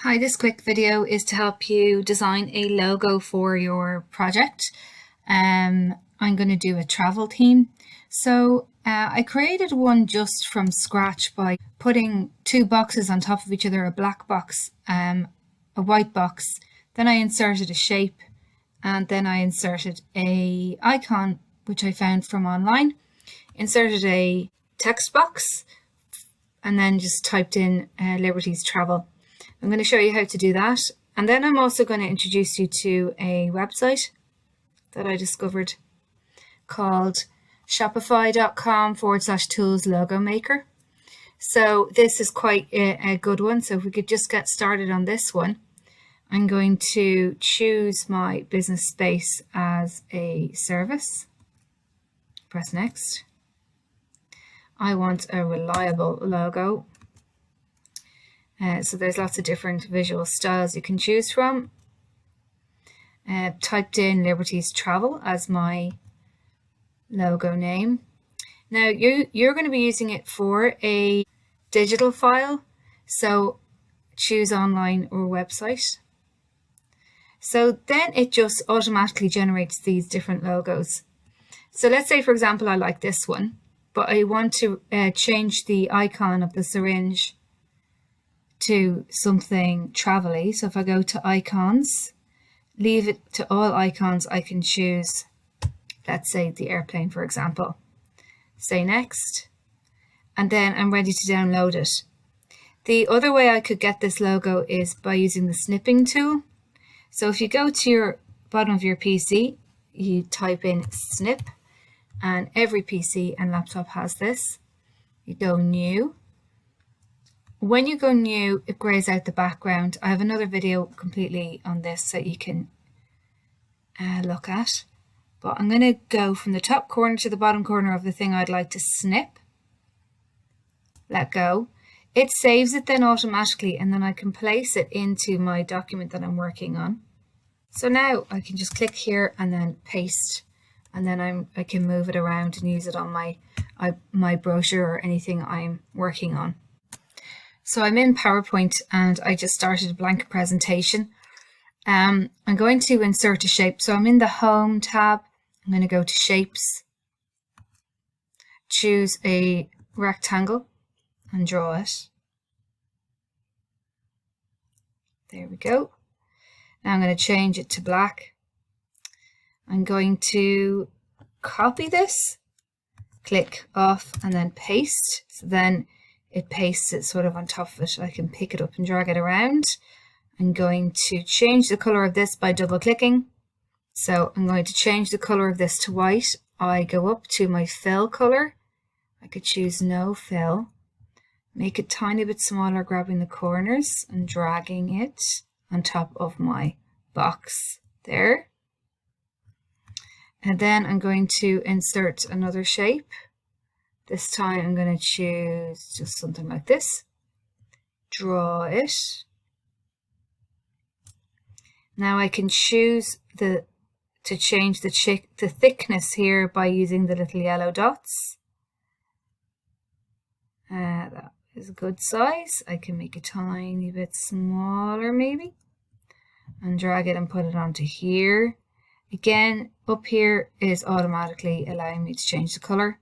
Hi, this quick video is to help you design a logo for your project. I'm going to do a travel theme. So I created one just from scratch by putting two boxes on top of each other, a black box, a white box. Then I inserted a shape, and then I inserted a icon, which I found from online, inserted a text box, and then just typed in Liberty's Travel. I'm going to show you how to do that. And then I'm also going to introduce you to a website that I discovered called shopify.com/tools logo maker. So this is quite a good one. So if we could just get started on this one, I'm going to choose my business space as a service. Press next. I want a reliable logo. So there's lots of different visual styles you can choose from. Typed in Liberty's Travel as my logo name. Now you're going to be using it for a digital file, so choose online or website. So then it just automatically generates these different logos. So let's say, for example, I like this one, but I want to change the icon of the syringe to something travel-y. So if I go to icons, leave it to all icons, I can choose, let's say, the airplane, for example. Say next, and then I'm ready to download it. The other way I could get this logo is by using the snipping tool. So if you go to your bottom of your PC, you type in snip, and every PC and laptop has this. You go new. When you go new, it grays out the background. I have another video completely on this that you can look at. But I'm going to go from the top corner to the bottom corner of the thing I'd like to snip. Let go. It saves it then automatically, and then I can place it into my document that I'm working on. So now I can just click here and then paste, and then I can move it around and use it on my brochure or anything I'm working on. So I'm in PowerPoint and I just started a blank presentation. I'm going to insert a shape. So I'm in the Home tab. I'm going to go to Shapes, choose a rectangle and draw it. There we go. Now I'm going to change it to black. I'm going to copy this, click off, and then paste. So then it pastes it sort of on top of it. I can pick it up and drag it around. I'm going to change the color of this by double clicking. So I'm going to change the color of this to white. I go up to my fill color. I could choose no fill. Make it a tiny bit smaller, grabbing the corners and dragging it on top of my box there. And then I'm going to insert another shape. This time I'm going to choose just something like this. Draw it. Now I can choose to change the thickness here by using the little yellow dots. That is a good size. I can make it a tiny bit smaller maybe, and drag it and put it onto here. Again, up here is automatically allowing me to change the color.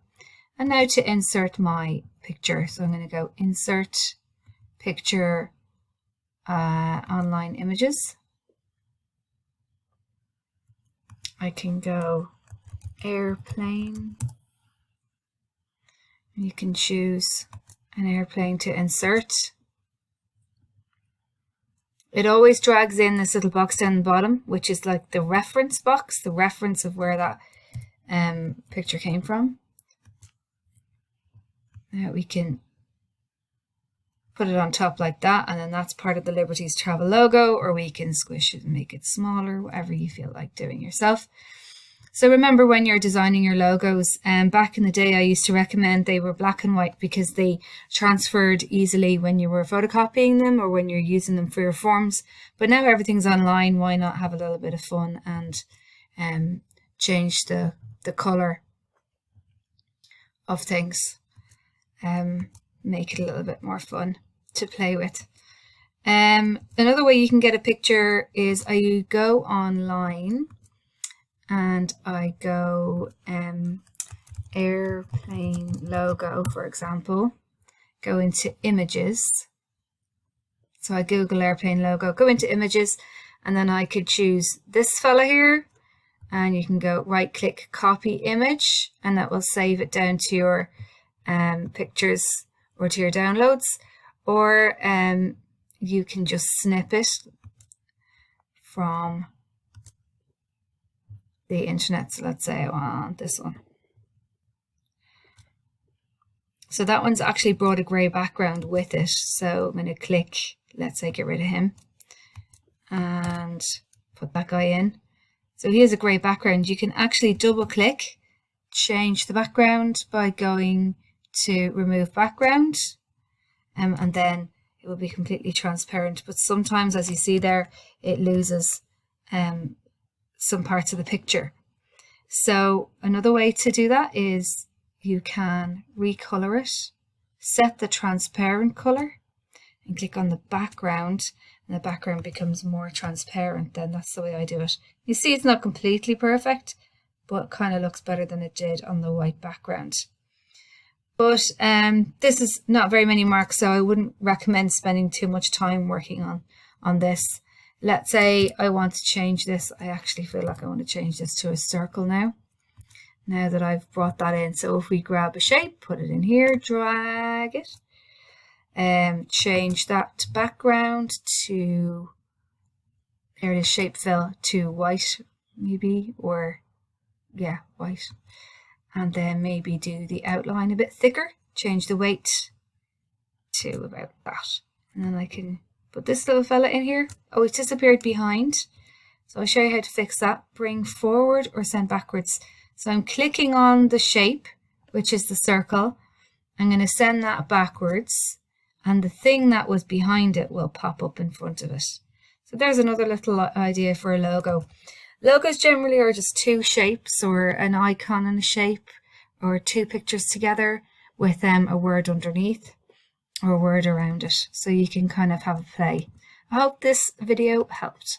And now to insert my picture. So I'm going to go Insert Picture, Online Images. I can go Airplane. You can choose an airplane to insert. It always drags in this little box down the bottom, which is like the reference box, the reference of where that picture came from. Now we can put it on top like that, and then that's part of the Liberty's Travel logo, or we can squish it and make it smaller, whatever you feel like doing yourself. So remember, when you're designing your logos, back in the day I used to recommend they were black and white because they transferred easily when you were photocopying them or when you're using them for your forms. But now everything's online, why not have a little bit of fun and change the color of things. Make it a little bit more fun to play with. Another way you can get a picture is I go online and I go airplane logo, for example, go into images. So I Google airplane logo, go into images, and then I could choose this fella here, and you can go right click copy image, and that will save it down to your pictures or to your downloads, or you can just snip it from the internet. So let's say I want this one. So that one's actually brought a grey background with it. So I'm going to click, let's say get rid of him and put that guy in. So he has a grey background. You can actually double click, change the background by going to remove background, and then it will be completely transparent. But sometimes, as you see there, it loses some parts of the picture. So another way to do that is you can recolor it, set the transparent color, and click on the background, and the background becomes more transparent. Then that's the way I do it. You see it's not completely perfect, but it kind of looks better than it did on the white background. But this is not very many marks, so I wouldn't recommend spending too much time working on this. Let's say I want to change this. I actually feel like I want to change this to a circle now that I've brought that in. So if we grab a shape, put it in here, drag it, change that background to, there it is, shape fill to white maybe, or yeah, white. And then maybe do the outline a bit thicker, change the weight to about that. And then I can put this little fella in here. Oh, it's disappeared behind. So I'll show you how to fix that. Bring forward or send backwards. So I'm clicking on the shape, which is the circle. I'm going to send that backwards, and the thing that was behind it will pop up in front of it. So there's another little idea for a logo. Logos generally are just two shapes or an icon and a shape, or two pictures together with a word underneath or a word around it. So you can kind of have a play. I hope this video helped.